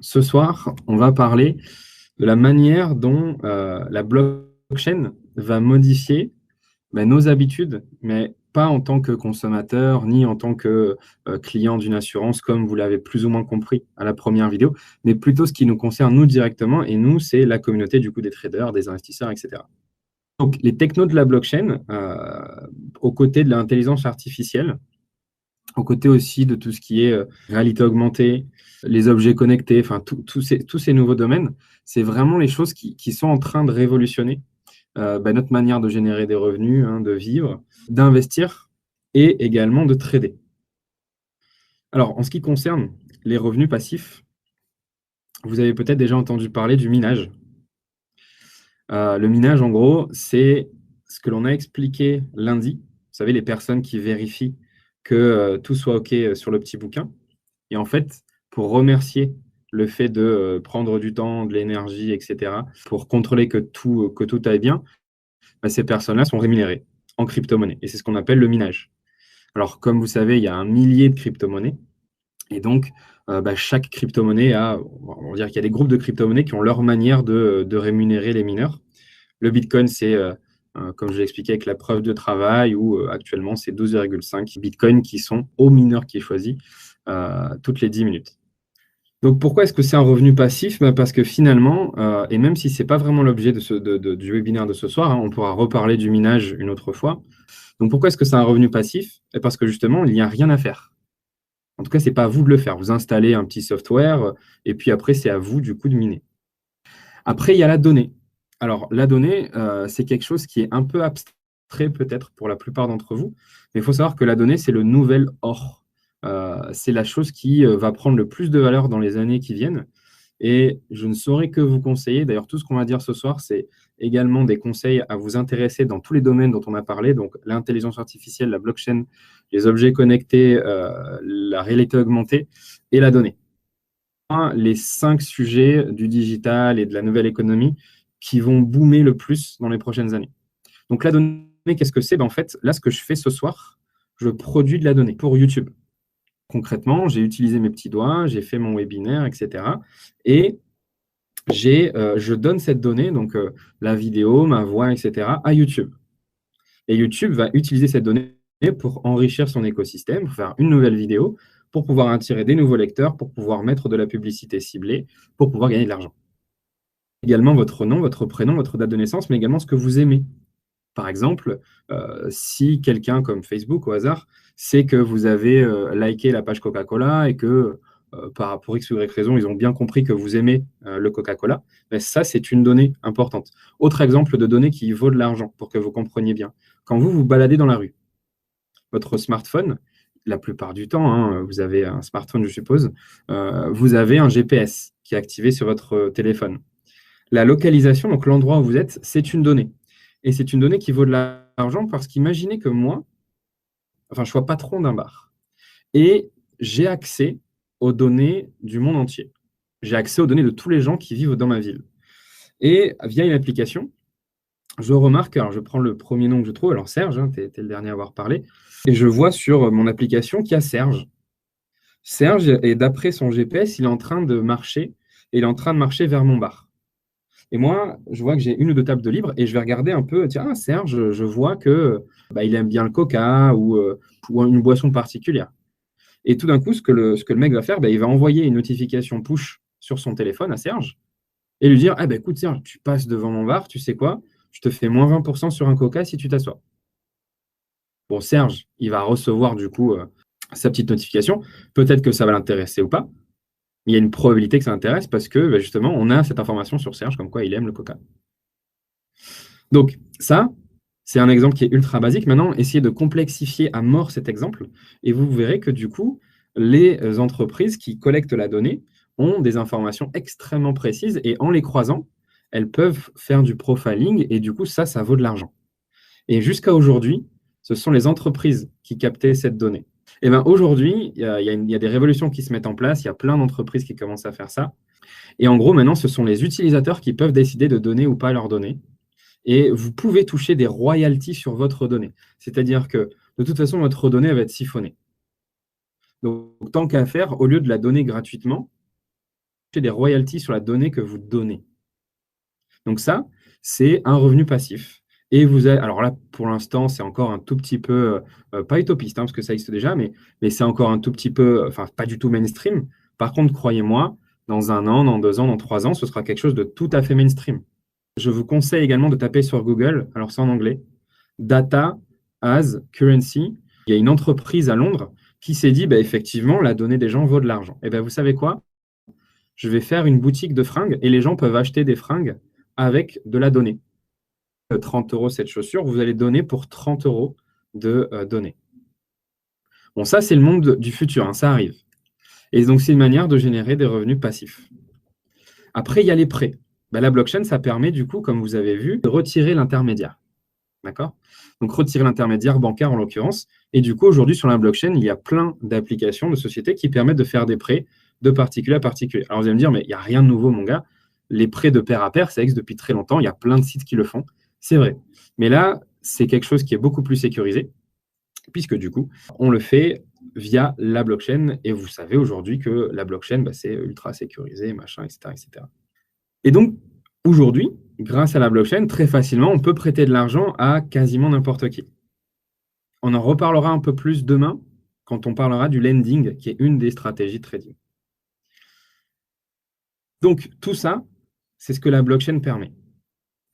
Ce soir, on va parler de la manière dont la blockchain va modifier nos habitudes, mais pas en tant que consommateur, ni en tant que client d'une assurance, comme vous l'avez plus ou moins compris à la première vidéo, mais plutôt ce qui nous concerne nous directement, et nous, c'est la communauté du coup des traders, des investisseurs, etc. Donc, les technos de la blockchain, aux côtés de l'intelligence artificielle, aux côtés aussi de tout ce qui est réalité augmentée, les objets connectés, enfin tous ces nouveaux domaines, c'est vraiment les choses qui sont en train de révolutionner notre manière de générer des revenus, hein, de vivre, d'investir et également de trader. Alors, en ce qui concerne les revenus passifs, vous avez peut-être déjà entendu parler du minage. Le minage, en gros, c'est ce que l'on a expliqué lundi. Vous savez, les personnes qui vérifient que tout soit OK sur le petit bouquin. Et en fait, pour remercier le fait de prendre du temps, de l'énergie, etc., pour contrôler que tout aille bien, ces personnes-là sont rémunérées en crypto-monnaie. Et c'est ce qu'on appelle le minage. Alors, comme vous savez, il y a un millier de crypto-monnaies. Et donc, chaque crypto-monnaie on va dire qu'il y a des groupes de crypto-monnaies qui ont leur manière de rémunérer les mineurs. Le Bitcoin, c'est, comme je l'ai expliqué, avec la preuve de travail, où actuellement, c'est 12,5 Bitcoins qui sont aux mineurs qui est choisi toutes les 10 minutes. Donc, pourquoi est-ce que c'est un revenu passif? Parce que finalement, et même si ce n'est pas vraiment l'objet du webinaire de ce soir, hein, on pourra reparler du minage une autre fois. Donc, pourquoi est-ce que c'est un revenu passif? Parce que justement, il n'y a rien à faire. En tout cas, ce n'est pas à vous de le faire. Vous installez un petit software et puis après, c'est à vous, du coup, de miner. Après, il y a la donnée. Alors, la donnée, c'est quelque chose qui est un peu abstrait peut-être pour la plupart d'entre vous, mais il faut savoir que la donnée, c'est le nouvel or. C'est la chose qui va prendre le plus de valeur dans les années qui viennent. Et je ne saurais que vous conseiller, d'ailleurs tout ce qu'on va dire ce soir, c'est également des conseils à vous intéresser dans tous les domaines dont on a parlé, donc l'intelligence artificielle, la blockchain, les objets connectés, la réalité augmentée et la donnée. Les 5 sujets du digital et de la nouvelle économie qui vont boomer le plus dans les prochaines années. Donc la donnée, qu'est-ce que c'est? En fait, là, ce que je fais ce soir, je produis de la donnée pour YouTube. Concrètement, j'ai utilisé mes petits doigts, j'ai fait mon webinaire, etc. Et je donne cette donnée, donc la vidéo, ma voix, etc., à YouTube. Et YouTube va utiliser cette donnée pour enrichir son écosystème, pour faire une nouvelle vidéo, pour pouvoir attirer des nouveaux lecteurs, pour pouvoir mettre de la publicité ciblée, pour pouvoir gagner de l'argent. Également votre nom, votre prénom, votre date de naissance, mais également ce que vous aimez. Par exemple, si quelqu'un comme Facebook, au hasard, sait que vous avez liké la page Coca-Cola et que, pour X ou Y raison, ils ont bien compris que vous aimez le Coca-Cola, ça, c'est une donnée importante. Autre exemple de donnée qui vaut de l'argent, pour que vous compreniez bien. Quand vous vous baladez dans la rue, votre smartphone, la plupart du temps, hein, vous avez un smartphone, je suppose, vous avez un GPS qui est activé sur votre téléphone. La localisation, donc l'endroit où vous êtes, c'est une donnée. Et c'est une donnée qui vaut de l'argent parce qu'imaginez que moi, enfin, je sois patron d'un bar et j'ai accès aux données du monde entier. J'ai accès aux données de tous les gens qui vivent dans ma ville. Et via une application, je remarque, alors je prends le premier nom que je trouve, alors Serge, hein, tu es le dernier à avoir parlé, et je vois sur mon application qu'il y a Serge. Serge, et d'après son GPS, il est en train de marcher, et il est en train de marcher vers mon bar. Et moi, je vois que j'ai une ou deux tables de libre et je vais regarder un peu, tiens, Serge, je vois que il aime bien le coca ou une boisson particulière. Et tout d'un coup, ce que le mec va faire, il va envoyer une notification push sur son téléphone à Serge et lui dire, écoute, Serge, tu passes devant mon bar, tu sais quoi, je te fais moins 20% sur un coca si tu t'assois. Bon, Serge, il va recevoir du coup sa petite notification. Peut-être que ça va l'intéresser ou pas. Mais il y a une probabilité que ça l'intéresse parce que justement, on a cette information sur Serge comme quoi il aime le coca. Donc ça, c'est un exemple qui est ultra basique. Maintenant, essayez de complexifier à mort cet exemple et vous verrez que du coup, les entreprises qui collectent la donnée ont des informations extrêmement précises et en les croisant, elles peuvent faire du profiling et du coup, ça vaut de l'argent. Et jusqu'à aujourd'hui, ce sont les entreprises qui captaient cette donnée. Et bien aujourd'hui, il y a des révolutions qui se mettent en place, il y a plein d'entreprises qui commencent à faire ça. Et en gros, maintenant, ce sont les utilisateurs qui peuvent décider de donner ou pas leurs données. Et vous pouvez toucher des royalties sur votre donnée. C'est-à-dire que, de toute façon, votre donnée va être siphonnée. Donc, tant qu'à faire, au lieu de la donner gratuitement, des royalties sur la donnée que vous donnez. Donc ça, c'est un revenu passif. Et vous avez, alors là, pour l'instant, c'est encore un tout petit peu, pas utopiste, hein, parce que ça existe déjà, mais c'est encore un tout petit peu, enfin, pas du tout mainstream. Par contre, croyez-moi, dans 1 an, dans 2 ans, dans 3 ans, ce sera quelque chose de tout à fait mainstream. Je vous conseille également de taper sur Google, alors c'est en anglais, Data as Currency. Il y a une entreprise à Londres qui s'est dit, bah, effectivement, la donnée des gens vaut de l'argent. Et bien, vous savez quoi? Je vais faire une boutique de fringues et les gens peuvent acheter des fringues avec de la donnée. 30 € cette chaussure, vous allez donner pour 30 € de données. Bon, ça, c'est le monde du futur, hein, ça arrive. Et donc, c'est une manière de générer des revenus passifs. Après, il y a les prêts. Ben, la blockchain, ça permet, du coup, comme vous avez vu, de retirer l'intermédiaire. D'accord? Donc, retirer l'intermédiaire bancaire, en l'occurrence. Et du coup, aujourd'hui, sur la blockchain, il y a plein d'applications, de sociétés qui permettent de faire des prêts de particulier à particulier. Alors, vous allez me dire, mais il n'y a rien de nouveau, mon gars. Les prêts de pair à pair, ça existe depuis très longtemps. Il y a plein de sites qui le font. C'est vrai. Mais là, c'est quelque chose qui est beaucoup plus sécurisé, puisque du coup, on le fait via la blockchain. Et vous savez aujourd'hui que la blockchain, bah, c'est ultra sécurisé, machin, etc., etc. Et donc, aujourd'hui, grâce à la blockchain, très facilement, on peut prêter de l'argent à quasiment n'importe qui. On en reparlera un peu plus demain, quand on parlera du lending, qui est une des stratégies de trading. Donc, tout ça, c'est ce que la blockchain permet.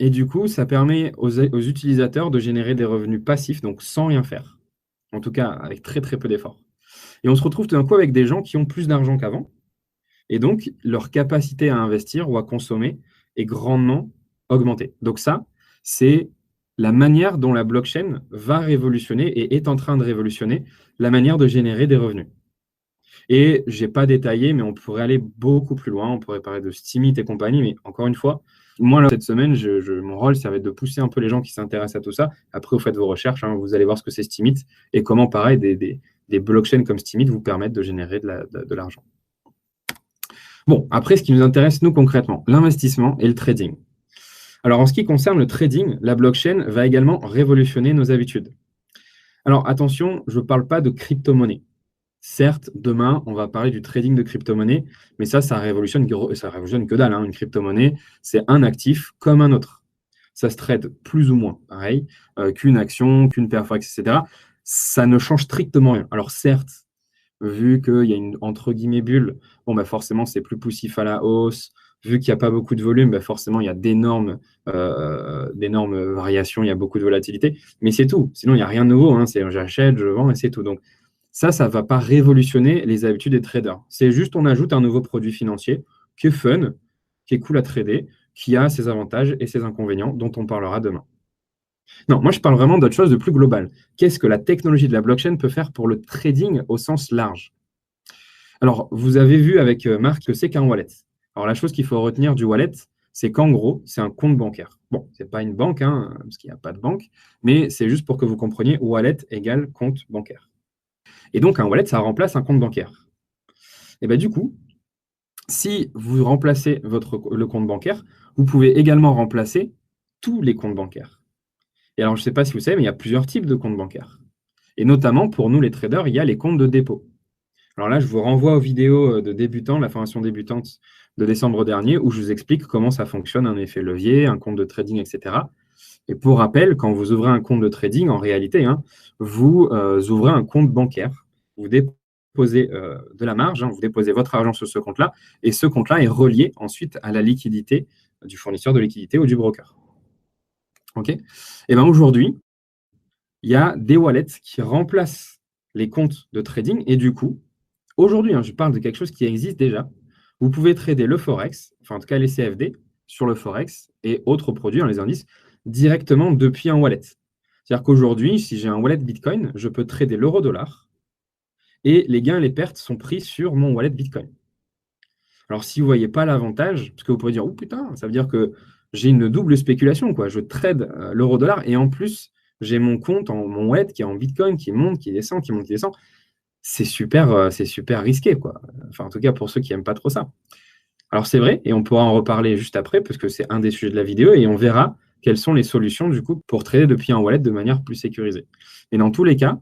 Et du coup, ça permet aux utilisateurs de générer des revenus passifs, donc sans rien faire. En tout cas, avec très très peu d'efforts. Et on se retrouve tout d'un coup avec des gens qui ont plus d'argent qu'avant. Et donc, leur capacité à investir ou à consommer est grandement augmentée. Donc ça, c'est la manière dont la blockchain va révolutionner et est en train de révolutionner la manière de générer des revenus. Et je n'ai pas détaillé, mais on pourrait aller beaucoup plus loin. On pourrait parler de Steemit et compagnie, mais encore une fois, moi, là, cette semaine, mon rôle, ça va être de pousser un peu les gens qui s'intéressent à tout ça. Après, vous faites vos recherches, hein, vous allez voir ce que c'est Steemit et comment, pareil, des blockchains comme Steemit vous permettent de générer de l'argent. Bon, après, ce qui nous intéresse, nous, concrètement, l'investissement et le trading. Alors, en ce qui concerne le trading, la blockchain va également révolutionner nos habitudes. Alors, attention, je ne parle pas de crypto-monnaie. Certes, demain, on va parler du trading de crypto-monnaie, mais ça révolutionne que dalle. Hein. Une crypto-monnaie, c'est un actif comme un autre. Ça se trade plus ou moins pareil qu'une action, qu'une paire forex, etc. Ça ne change strictement rien. Alors, certes, vu qu'il y a une, entre guillemets, bulle, bon, bah forcément, c'est plus poussif à la hausse. Vu qu'il n'y a pas beaucoup de volume, bah forcément, il y a d'énormes variations, il y a beaucoup de volatilité. Mais c'est tout. Sinon, il n'y a rien de nouveau. Hein. C'est j'achète, je vends et c'est tout. Donc, ça ne va pas révolutionner les habitudes des traders. C'est juste, on ajoute un nouveau produit financier qui est fun, qui est cool à trader, qui a ses avantages et ses inconvénients, dont on parlera demain. Non, moi, je parle vraiment d'autre chose de plus global. Qu'est-ce que la technologie de la blockchain peut faire pour le trading au sens large? Alors, vous avez vu avec Marc que c'est qu'un wallet. Alors, la chose qu'il faut retenir du wallet, c'est qu'en gros, c'est un compte bancaire. Bon, ce n'est pas une banque, hein, parce qu'il n'y a pas de banque, mais c'est juste pour que vous compreniez wallet égale compte bancaire. Et donc, un wallet, ça remplace un compte bancaire. Et bien, du coup, si vous remplacez le compte bancaire, vous pouvez également remplacer tous les comptes bancaires. Et alors, je ne sais pas si vous savez, mais il y a plusieurs types de comptes bancaires. Et notamment, pour nous, les traders, il y a les comptes de dépôt. Alors là, je vous renvoie aux vidéos de débutants, la formation débutante de décembre dernier, où je vous explique comment ça fonctionne, un effet levier, un compte de trading, etc. Et pour rappel, quand vous ouvrez un compte de trading, en réalité, hein, vous ouvrez un compte bancaire. Vous déposez de la marge, hein, vous déposez votre argent sur ce compte-là, et ce compte-là est relié ensuite à la liquidité du fournisseur de liquidité ou du broker. OK? Et bien aujourd'hui, il y a des wallets qui remplacent les comptes de trading, et du coup, aujourd'hui, hein, je parle de quelque chose qui existe déjà. Vous pouvez trader le Forex, enfin en tout cas les CFD, sur le Forex et autres produits, les indices, directement depuis un wallet. C'est-à-dire qu'aujourd'hui, si j'ai un wallet Bitcoin, je peux trader l'euro-dollar et les gains et les pertes sont pris sur mon wallet Bitcoin. Alors, si vous ne voyez pas l'avantage, parce que vous pourrez dire, oh putain, ça veut dire que j'ai une double spéculation, quoi. Je trade l'euro-dollar et en plus, j'ai mon compte, mon wallet qui est en Bitcoin, qui monte, qui descend, qui monte, qui descend. C'est super risqué, quoi. Enfin, en tout cas, pour ceux qui n'aiment pas trop ça. Alors, c'est vrai, et on pourra en reparler juste après, parce que c'est un des sujets de la vidéo, et on verra quelles sont les solutions, du coup, pour trader depuis un wallet de manière plus sécurisée. Et dans tous les cas,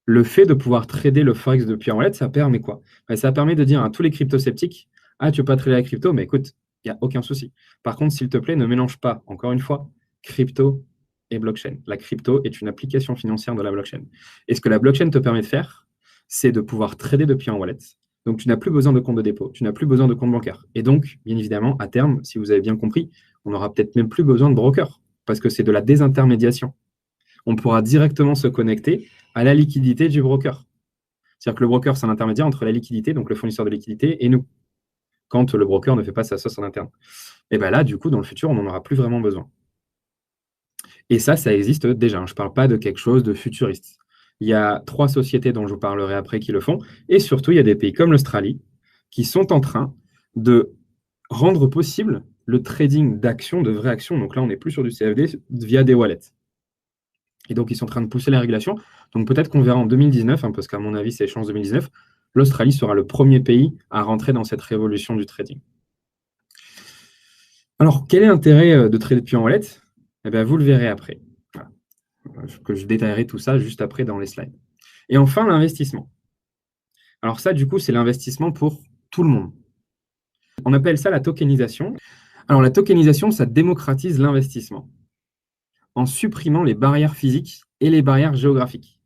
le fait de pouvoir trader le Forex depuis un wallet, ça permet quoi? Ça permet de dire à tous les crypto-sceptiques, Ah, tu veux pas trader la crypto? Mais écoute, il n'y a aucun souci. Par contre, s'il te plaît, ne mélange pas, encore une fois, crypto et blockchain. La crypto est une application financière de la blockchain. Et ce que la blockchain te permet de faire, c'est de pouvoir trader depuis un wallet. Donc, tu n'as plus besoin de compte de dépôt, tu n'as plus besoin de compte bancaire. Et donc, bien évidemment, à terme, si vous avez bien compris, on n'aura peut-être même plus besoin de broker, parce que c'est de la désintermédiation. On pourra directement se connecter à la liquidité du broker. C'est-à-dire que le broker, c'est un intermédiaire entre la liquidité, donc le fournisseur de liquidité, et nous, quand le broker ne fait pas sa sauce en interne. Et bien là, du coup, dans le futur, on n'en aura plus vraiment besoin. Et ça existe déjà. Je ne parle pas de quelque chose de futuriste. Il y a 3 sociétés dont je vous parlerai après qui le font. Et surtout, il y a des pays comme l'Australie qui sont en train de rendre possible le trading d'actions, de vraies actions. Donc là, on n'est plus sur du CFD via des wallets. Et donc, ils sont en train de pousser la régulation. Donc peut-être qu'on verra en 2019, parce qu'à mon avis, c'est échéance 2019, l'Australie sera le premier pays à rentrer dans cette révolution du trading. Alors, quel est l'intérêt de trader depuis en wallet? Eh bien, vous le verrez après. Voilà. Que je détaillerai tout ça juste après dans les slides. Et enfin, l'investissement. Alors ça, du coup, c'est l'investissement pour tout le monde. On appelle ça la tokenisation. Alors la tokenisation, ça démocratise l'investissement en supprimant les barrières physiques et les barrières géographiques.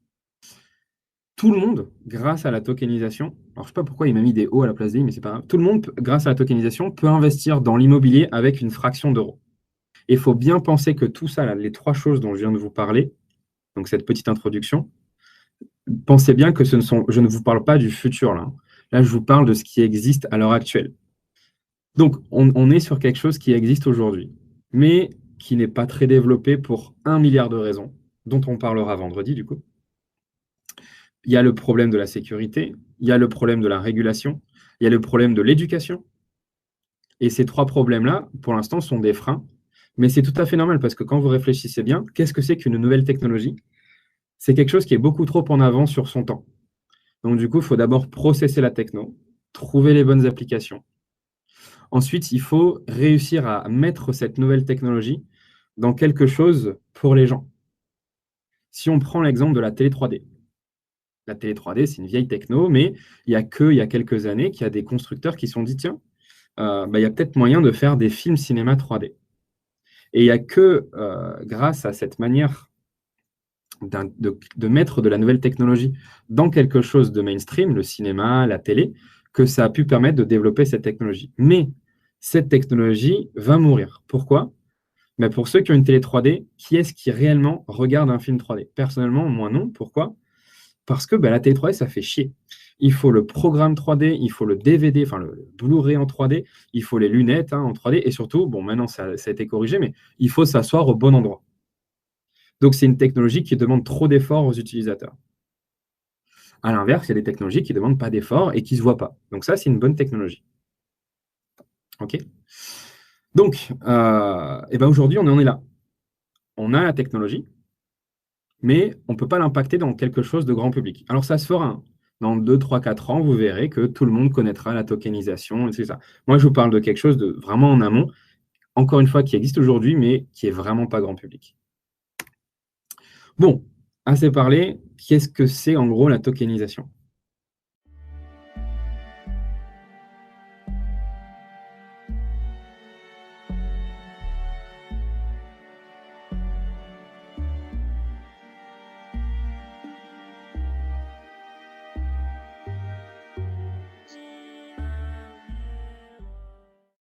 Tout le monde, grâce à la tokenisation, alors je ne sais pas pourquoi il m'a mis des O à la place des I, mais c'est pas grave. Tout le monde, grâce à la tokenisation, peut investir dans l'immobilier avec une fraction d'euro. Il faut bien penser que tout ça, là, les 3 choses dont je viens de vous parler, donc cette petite introduction, pensez bien que je ne vous parle pas du futur là. Là, je vous parle de ce qui existe à l'heure actuelle. Donc, on est sur quelque chose qui existe aujourd'hui, mais qui n'est pas très développé pour 1 milliard de raisons, dont on parlera vendredi du coup. Il y a le problème de la sécurité, il y a le problème de la régulation, il y a le problème de l'éducation. Et ces 3 problèmes-là, pour l'instant, sont des freins. Mais c'est tout à fait normal parce que quand vous réfléchissez bien, qu'est-ce que c'est qu'une nouvelle technologie? C'est quelque chose qui est beaucoup trop en avance sur son temps. Donc, du coup, il faut d'abord processer la techno, trouver les bonnes applications. Ensuite, il faut réussir à mettre cette nouvelle technologie dans quelque chose pour les gens. Si on prend l'exemple de la télé 3D. La télé 3D, c'est une vieille techno, mais il y a quelques années qu'il y a des constructeurs qui se sont dit, tiens, il y a peut-être moyen de faire des films cinéma 3D. Et il n'y a que grâce à cette manière de mettre de la nouvelle technologie dans quelque chose de mainstream, le cinéma, la télé, que ça a pu permettre de développer cette technologie. Mais cette technologie va mourir. Pourquoi? Mais pour ceux qui ont une télé 3D, qui est-ce qui réellement regarde un film 3D? Personnellement, moi non. Pourquoi? Parce que la télé 3D, ça fait chier. Il faut le programme 3D, il faut le DVD, enfin le Blu-ray en 3D, il faut les lunettes en 3D, et surtout, bon, maintenant ça a été corrigé, mais il faut s'asseoir au bon endroit. Donc, c'est une technologie qui demande trop d'efforts aux utilisateurs. À l'inverse, il y a des technologies qui ne demandent pas d'efforts et qui ne se voient pas. Donc, ça, c'est une bonne technologie. OK? Donc, aujourd'hui, on en est là. On a la technologie, mais on ne peut pas l'impacter dans quelque chose de grand public. Alors, ça se fera. Dans 2, 3, 4 ans, vous verrez que tout le monde connaîtra la tokenisation, etc. Moi, je vous parle de quelque chose de vraiment en amont, encore une fois, qui existe aujourd'hui, mais qui n'est vraiment pas grand public. Bon, assez parlé. Qu'est-ce que c'est en gros la tokenisation?